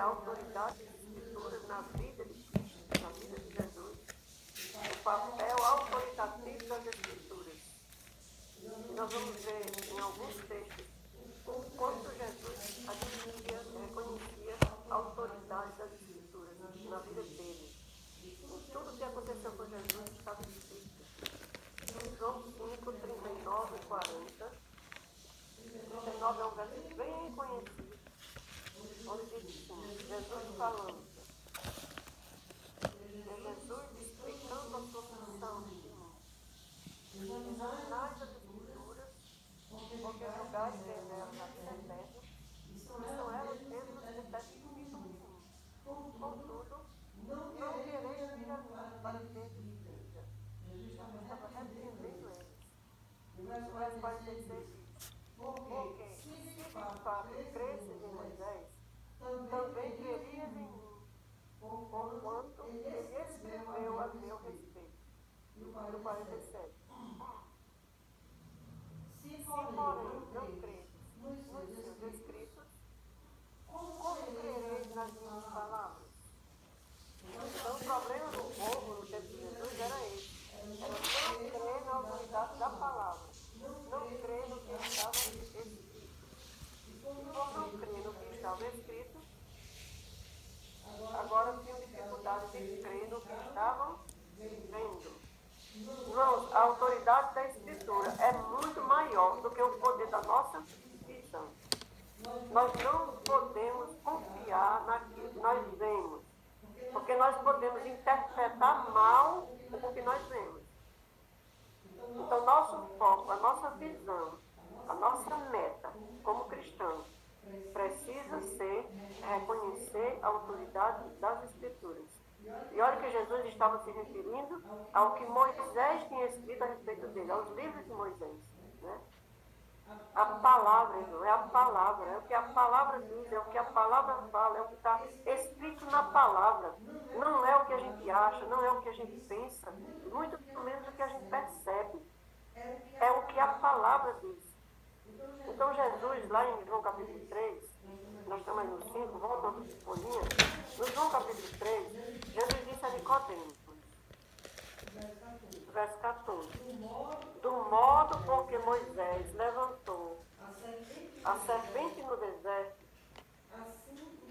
a autoridade das Escrituras na vida de Cristo, na vida de Jesus, o papel autoritativo das Escrituras. E nós vamos ver em alguns textos o quanto Jesus admitia, reconhecia a autoridade das Escrituras na vida dele. E tudo que aconteceu com Jesus estava escrito. João 5, 39 e 40. 39 é um verso bem conhecido, onde diz assim, Jesus falando. É Jesus explicando a sua função de mim. Examinai as Escrituras, porque julgais ter nelas a vida eterna, e são elas mesmas que testificam de mim. Contudo, não quereis vir a mim para ter vida. Jesus estava repreendendo eles. O verso 46 diz, porque se de fato cresces em Moisés, também crerias em mim, porquanto ele escreveu a meu respeito. E o 47. Se, porém, não credes nos seus escritos, como crereis nas minhas palavras? Então, o problema do povo no tempo de Jesus era esse. Era não crer na autoridade da palavra. Não crer no que estava escrito. E por não crer no que estava escrito, agora tinham dificuldade de crer no que estavam vendo. Irmãos, a autoridade da Escritura é muito maior do que o poder da nossa visão. Nós não podemos confiar naquilo que nós vemos, porque nós podemos interpretar mal o que nós vemos. Então, nosso foco, a nossa visão, a nossa meta como cristãos precisa ser reconhecer a autoridade das Escrituras. E olha que Jesus estava se referindo ao que Moisés tinha escrito a respeito dele, aos livros de Moisés. Né? A palavra, irmão, é a palavra, é o que a palavra diz, é o que a palavra fala, é o que está escrito na palavra. Não é o que a gente acha, não é o que a gente pensa, muito menos o que a gente percebe. É o que a palavra diz. Então Jesus, lá em João capítulo 3, nós estamos aí no 5, voltando de folhinha, no João capítulo 3, Jesus disse a Nicodemos, verso 14, do modo com que Moisés levantou a serpente no deserto,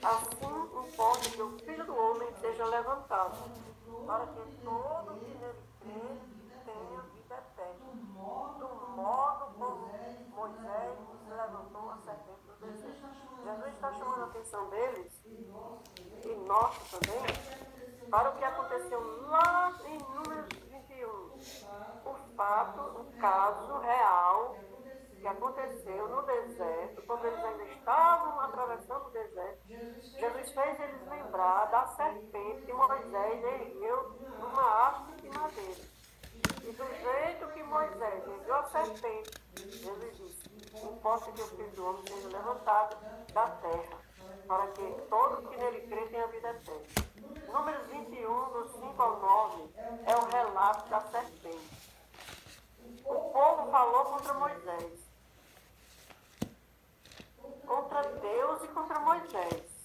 assim importa que o Filho do Homem seja levantado, para que todo que nele crê tenha vida eterna. Do modo como Moisés levantou a serpente no deserto. Jesus está chamando a atenção deles, e nossa também, para o que aconteceu lá em Números 21. O fato, o caso real que aconteceu no deserto, quando eles ainda estavam atravessando o deserto, Jesus fez eles lembrar da serpente que Moisés ergueu numa haste de madeira. E do jeito que Moisés ergueu a serpente, Jesus disse, importa que o Filho do Homem seja levantado da terra, para que todo que nele crê tenha vida eterna. Números 21, do 5 ao 9, é o relato da serpente. O povo falou contra Moisés, contra Deus e contra Moisés.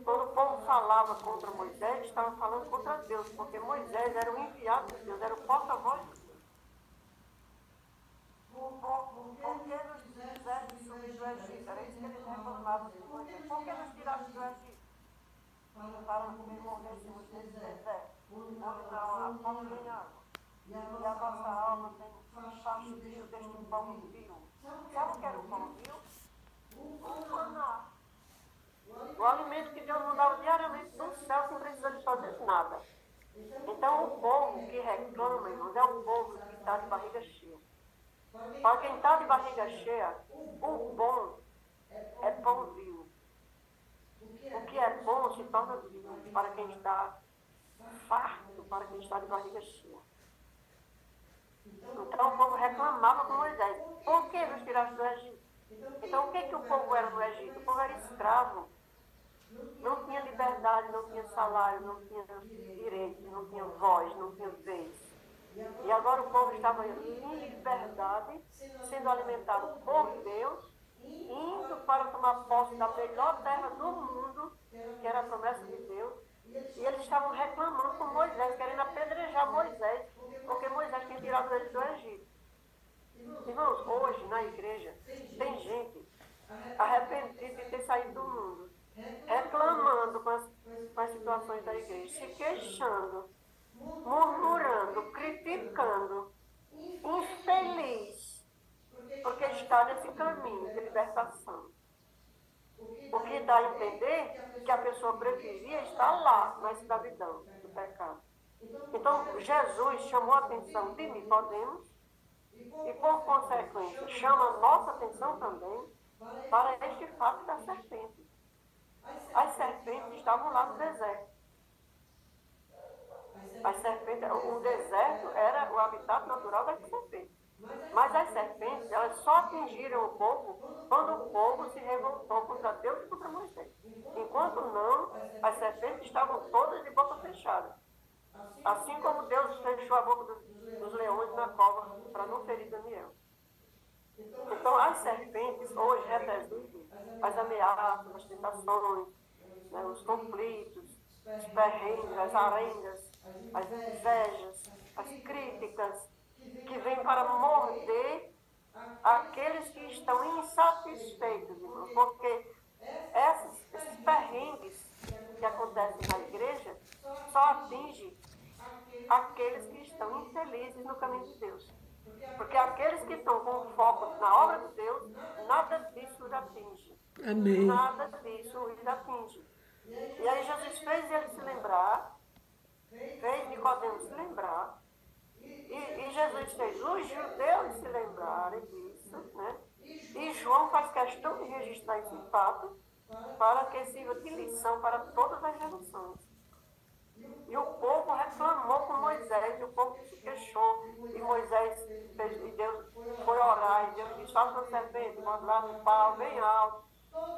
Quando o povo falava contra Moisés, estava falando contra Deus, porque Moisés era o enviado de Deus, era o porta-voz de Deus. Por que nos fizeste subir do Egito? Era isso que eles reclamavam de Moisés. Por que nos tiraste do Egito? Para que morrêssemos nesse deserto, onde não há fome nem água. E a nossa alma tem facho deste pão vil. Sabe o que era o pão vil? O maná. O alimento que Deus mandava diariamente do céu sem precisar de fazer nada. Então, o povo que reclama, irmãos, é o povo que está de barriga cheia. Para quem está de barriga cheia, o bom é pão vil. O que é bom se torna vil para quem está farto, para quem está de barriga cheia. Então, o povo reclamava com Moisés. Por que nos tiraste do Egito? Então, o que o povo era no Egito? O povo era escravo. Não tinha liberdade, não tinha salário, não tinha direito, não tinha voz, não tinha vez. E agora o povo estava em liberdade, sendo alimentado por Deus, indo para tomar tomar posse da melhor terra do mundo, que era a promessa de Deus, e eles estavam reclamando com Moisés, querendo apedrejar Moisés, porque Moisés tinha tirado eles do Egito. Irmãos, hoje na igreja tem gente arrependida de ter saído do mundo, reclamando com as situações da igreja, se queixando, murmurando, criticando, infeliz, porque está nesse caminho de libertação. O que dá a entender que a pessoa preferia estar lá, na escravidão do pecado. Então, Jesus chamou a atenção de Nicodemos e, por consequência, chama a nossa atenção também para este fato da serpente. As serpentes estavam lá no deserto. As serpentes, o deserto era o habitat natural das serpentes. Mas as serpentes, elas só atingiram o povo quando o povo se revoltou contra Deus e contra Moisés. Enquanto não, as serpentes estavam todas de boca fechada. Assim como Deus fechou a boca dos leões na cova para não ferir Daniel. Então, as serpentes hoje representam as ameaças, as tentações, né, os conflitos, os perrengues, as arengas, as invejas, as críticas, que vêm para morder aqueles que estão insatisfeitos, irmão, porque esses perrengues que acontecem na igreja só atingem aqueles que estão infelizes no caminho de Deus. Porque aqueles que estão com foco na obra de Deus, nada disso os atinge. Amém. Nada disso os atinge. E aí Jesus fez ele se lembrar, fez Nicodemos se lembrar, e Jesus fez os judeus se lembrarem disso, né? E João faz questão de registrar esse fato para que sirva de lição para todas as gerações. E o povo reclamou com Moisés, e o povo se queixou, e Moisés fez, e Deus foi orar, e Deus disse, faça uma serpente, manda lá no pau, bem alto.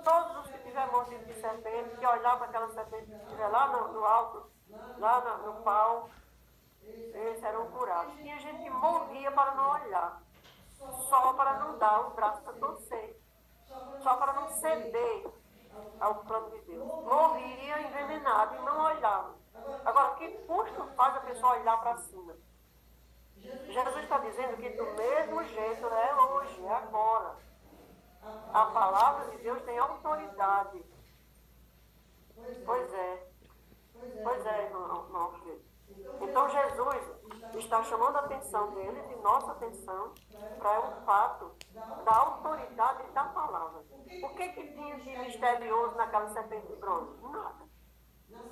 Todos os que tiverem mordido de serpente, que olhar para aquela serpente que estiver lá no alto, lá no pau, eles serão curados. Tinha gente que morria para não olhar, só para não dar o braço para torcer, só para não ceder ao plano de Deus. Morria envenenado e não olhava. Agora, que custo faz a pessoa olhar para cima? Jesus está dizendo que do mesmo jeito é hoje, é agora. A palavra de Deus tem autoridade. Pois é, irmão Alfredo. Então Jesus está chamando a atenção deles e nossa atenção para o fato da autoridade da palavra. O que tinha de misterioso naquela serpente de bronze? Nada.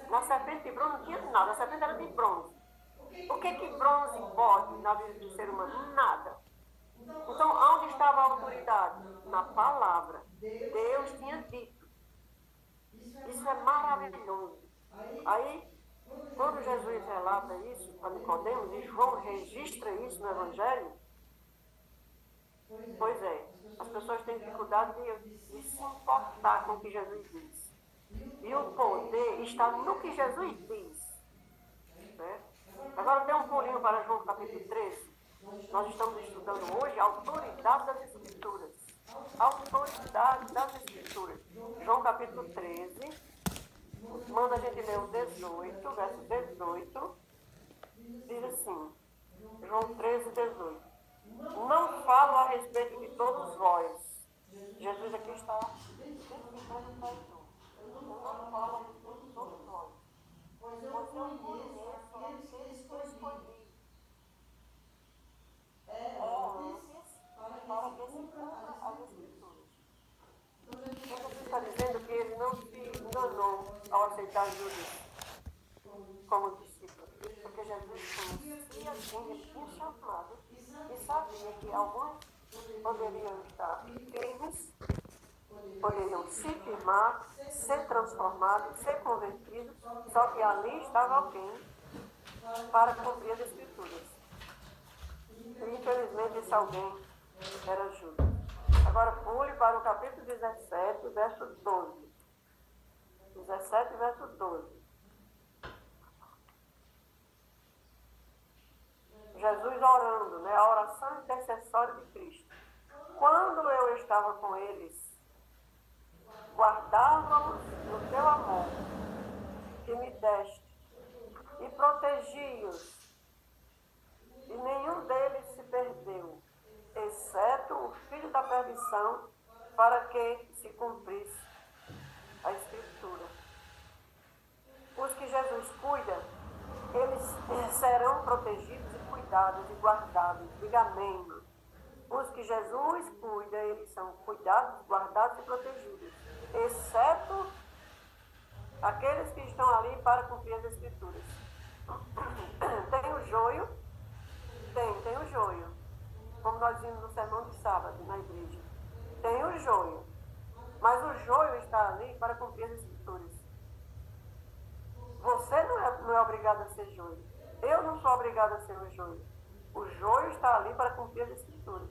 Na serpente de bronze não tinha nada, a serpente era de bronze. O que bronze pode na vida do ser humano? Nada. Então, onde estava a autoridade? Na palavra. Deus tinha dito. Isso é maravilhoso. Aí, quando Jesus relata isso para Nicodemos, e João registra isso no Evangelho, pois é, as pessoas têm dificuldade de se importar com o que Jesus diz. E o poder está no que Jesus diz. Certo? Agora dê um pulinho para João capítulo 13. Nós estamos estudando hoje a autoridade das Escrituras. A autoridade das Escrituras. João capítulo 13. Manda a gente ler o 18, verso 18. Diz assim, João 13, 18. Não falo a respeito de todos vós. Jesus aqui está identificando o traidor. Eu não falo a respeito de todos vós. Pois eu conheço aqueles que eu escolhi. Para que se cumpra as Escrituras. Então Jesus está dizendo que ele não se enganou ao aceitar Judas como discípulo. Porque Jesus conhecia quem ele tinha chamado e sabia que alguns poderiam estar firmes, poderiam se firmar, ser transformados, ser convertidos, só que ali estava alguém para cumprir as Escrituras. E infelizmente esse alguém era Judas. Agora pule para o capítulo 17, verso 12. 17, verso 12. Jesus orando, né? A oração intercessória de Cristo. Quando eu estava com eles, protegi-os, e nenhum deles se perdeu, exceto o filho da perdição, para que se cumprisse a Escritura. Os que Jesus cuida, eles serão protegidos e cuidados e guardados. Diga amém. Os que Jesus cuida, eles são cuidados, guardados e protegidos, exceto aqueles que estão ali para cumprir as Escrituras. Tem o joio? Tem o joio. Como nós vimos no sermão de sábado na igreja. Tem o joio. Mas o joio está ali para cumprir as Escrituras. Você não é obrigado a ser joio. Eu não sou obrigado a ser o joio. O joio está ali para cumprir as Escrituras.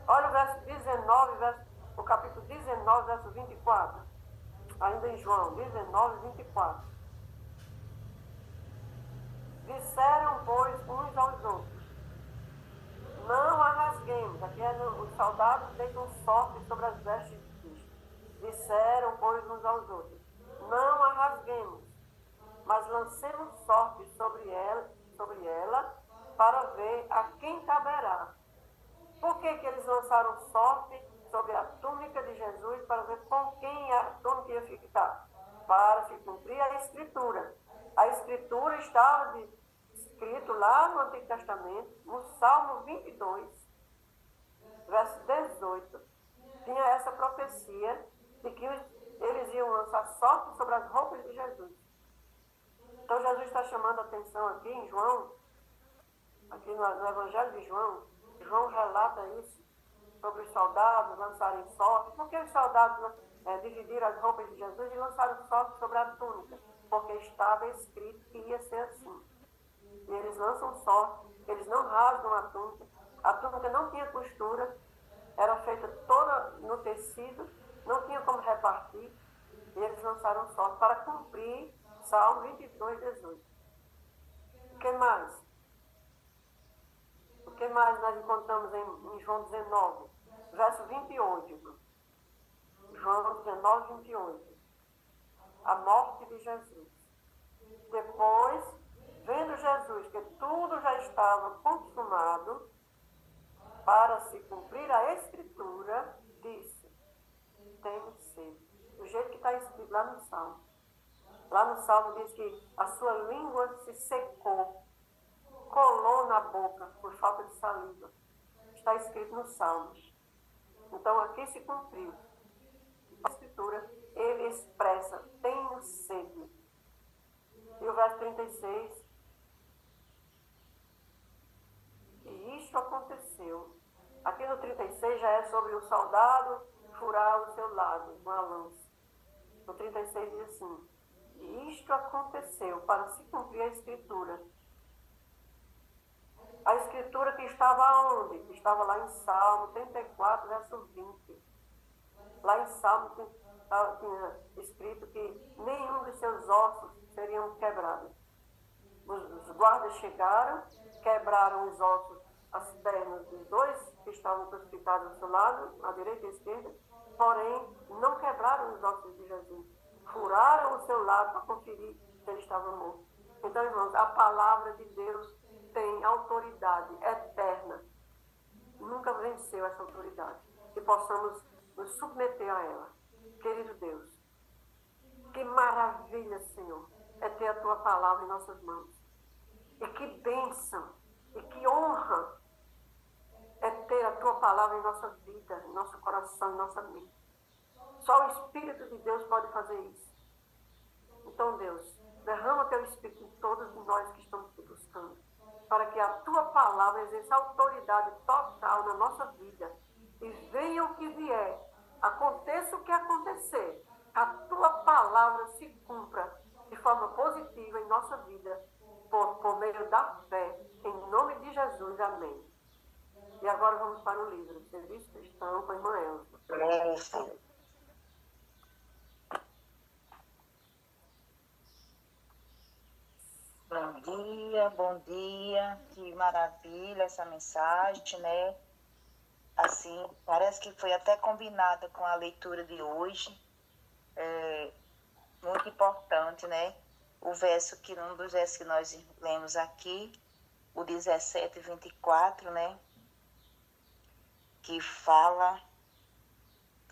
Olha o verso 19, o capítulo 19, verso 24. Ainda em João, 19, 24. Disseram, pois, uns aos outros: não a rasguemos. Aqui os soldados deitam sorte sobre as vestes de Cristo. Disseram, pois, uns aos outros: não a rasguemos, mas lancemos sorte sobre ela para ver a quem caberá. Por que eles lançaram sorte sobre a túnica de Jesus para ver com quem a túnica ia ficar? Para se cumprir a Escritura. A Escritura estava escrito lá no Antigo Testamento, no Salmo 22, verso 18. Tinha essa profecia de que eles iam lançar sorte sobre as roupas de Jesus. Então Jesus está chamando a atenção aqui em João, aqui no Evangelho de João. João relata isso sobre os soldados lançarem sorte. Por que os soldados dividiram as roupas de Jesus e lançaram sorte sobre a túnica? Porque estava escrito que ia ser assim. E eles lançam sorte, eles não rasgam a túnica. A túnica não tinha costura, era feita toda no tecido, não tinha como repartir. E eles lançaram sorte para cumprir Salmo 22, 18. O que mais? O que mais nós encontramos em João 19, verso 28? João 19, 28. A morte de Jesus. Depois, vendo Jesus que tudo já estava consumado, para se cumprir a Escritura, disse: tenho sede. Do jeito que está escrito lá no Salmo. Lá no Salmo diz que a sua língua se secou, colou na boca por falta de saliva. Está escrito no Salmo. Então aqui se cumpriu. A Escritura, ele expressa: tenho sede. E o verso 36. E isto aconteceu. Aqui no 36 já é sobre o soldado furar o seu lado com a lança. No 36 diz assim: e isto aconteceu para se cumprir a Escritura. A Escritura que estava onde? Que estava lá em Salmo 34, verso 20. Lá em Salmo tinha escrito que nenhum de seus ossos seriam quebrados. Os guardas chegaram, quebraram os ossos, as pernas dos dois que estavam crucificados ao seu lado, à direita e à esquerda, porém não quebraram os ossos de Jesus. Furaram o seu lado para conferir se ele estava morto. Então, irmãos, a palavra de Deus tem autoridade eterna. Nunca venceu essa autoridade. Que possamos nos submeter a ela. Querido Deus, que maravilha, Senhor, é ter a Tua palavra em nossas mãos. E que bênção, e que honra é ter a Tua palavra em nossa vida, em nosso coração, em nossa mente. Só o Espírito de Deus pode fazer isso. Então, Deus, derrama Teu Espírito em todos nós que estamos te buscando, para que a Tua palavra exerça autoridade total na nossa vida. E venha o que vier, aconteça o que acontecer, a Tua palavra se cumpra de forma positiva em nossa vida, por meio da fé. Em nome de Jesus, amém. E agora vamos para o livro Serviço Cristão com a irmã Elza. Bom dia, que maravilha essa mensagem, né? Assim, parece que foi até combinada com a leitura de hoje, muito importante, né? o verso que, um dos versos que nós lemos aqui, o 17 e 24, né? Que fala,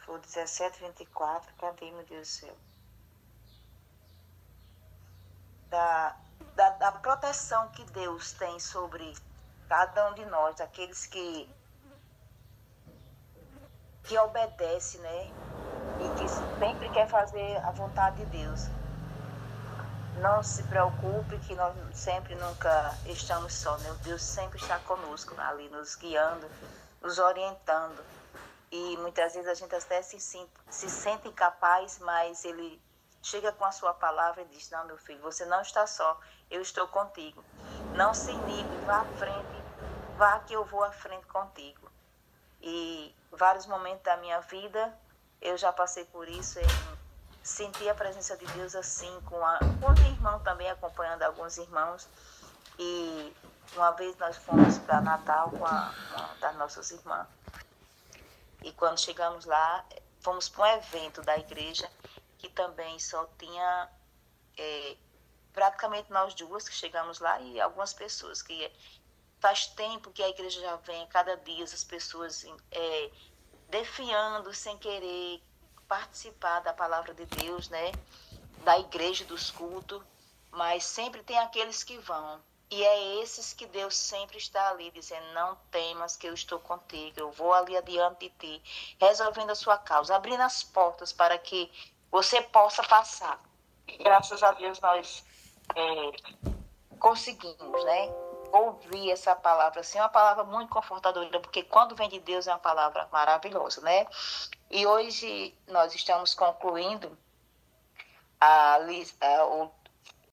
o 17 e 24, cadê, meu Deus do céu? Da proteção que Deus tem sobre cada um de nós, aqueles que obedece, né? E que sempre quer fazer a vontade de Deus. Não se preocupe que nós sempre nunca estamos só, né? Deus sempre está conosco ali, nos guiando, nos orientando. E muitas vezes a gente até se sente incapaz, mas Ele chega com a sua palavra e diz: não, meu filho, você não está só, eu estou contigo. Não se inibe, vá à frente, vá que eu vou à frente contigo. E vários momentos da minha vida eu já passei por isso, senti a presença de Deus assim, com os irmãos também, acompanhando alguns irmãos. E uma vez nós fomos para Natal com uma das nossas irmãs. E quando chegamos lá, fomos para um evento da igreja, que também só tinha praticamente nós duas que chegamos lá e algumas pessoas que faz tempo que a igreja já vem, cada dia as pessoas defiando sem querer participar da palavra de Deus, né? Da igreja, dos cultos, mas sempre tem aqueles que vão. E é esses que Deus sempre está ali, dizendo: não temas que eu estou contigo, eu vou ali adiante de ti, resolvendo a sua causa, abrindo as portas para que você possa passar. E graças a Deus nós conseguimos, né? Ouvir essa palavra, assim, uma palavra muito confortadora, porque quando vem de Deus é uma palavra maravilhosa, né? E hoje nós estamos concluindo